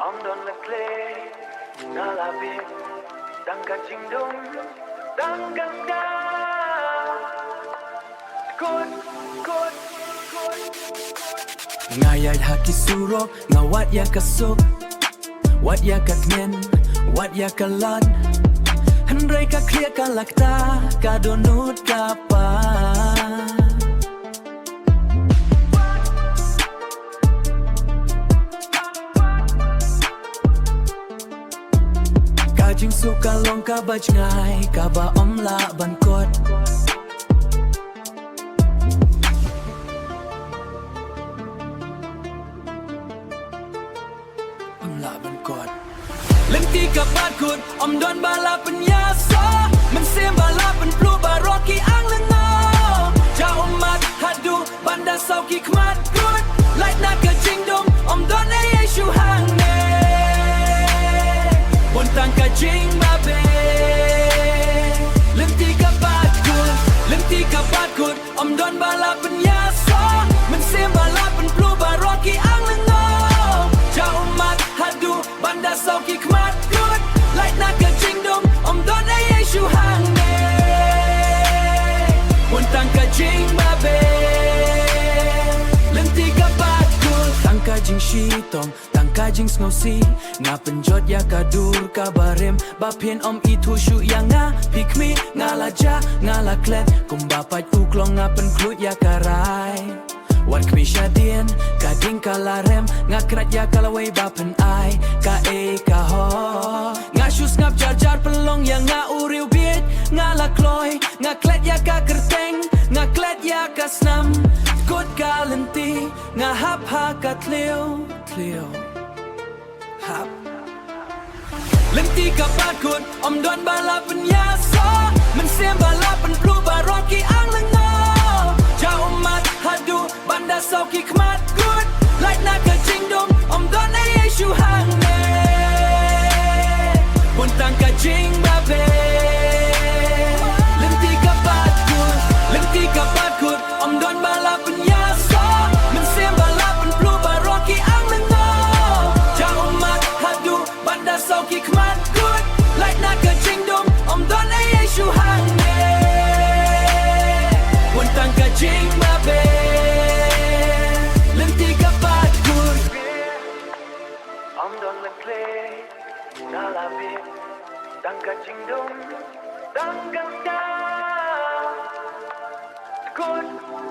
Amdon le clay, na la vie, danka jingdom, danka da. Good, good, good. Ngayat haki surok, ngawat ya kasuk, wat ya kaknen, wat ya kalan. Handrai ka clear ka lakta, ka donut ka pa. Jing suka long ka baj ngai ka ba om la ban kot om la ban kot lenti ka pat kut om don bala penyasa men sem bala pen plu baroki ang lengo ja umat hadu banda sauki kmat kut like na ka jingdom om don ai shu hang ne Pontang ka jing babe Lenti ka pat kut Om don bala penyasa Men sem bala pen plu baroki ang lengo Ja umat hadu banda sauki kmat kut Like na ka jingdom Om don ay shu hang ne Pontang ka jing babe Lenti ka pat kut Tang ka jing shitong Kajing snowsi nga penjot ya kadur kabarem bapien om itu shu ya nga pikmi nga laja nga laklet kum bapat uklong nga penklut ya karai wat kmi shadien kading kalarem nga krat ya kalawai bapen ai ka ho nga shus ngap jar jar pelong ya nga uriu bit nga lakloi nga klet ya ka kerteng nga klet ya ka snam kut kalenti nga hap ha katleu tleu Lenti ka pakut om don bala penyasa men sem bala pen plu baroki ang lengo ja umat hadu banda sauki kmat kut like na ka jingdom om don ai shu hang ne Pontang ka jing babe Lenti ka pakut om don bala penyasa men sem bala pen plu baroki ang lengo Banda sauki kmat kut Like na ka jingdom Om don ay shu hang ne Pontang ka jing babe Lenti ka pat kut Amdon le clay, na la vie, danka jingdom, danka da. Good.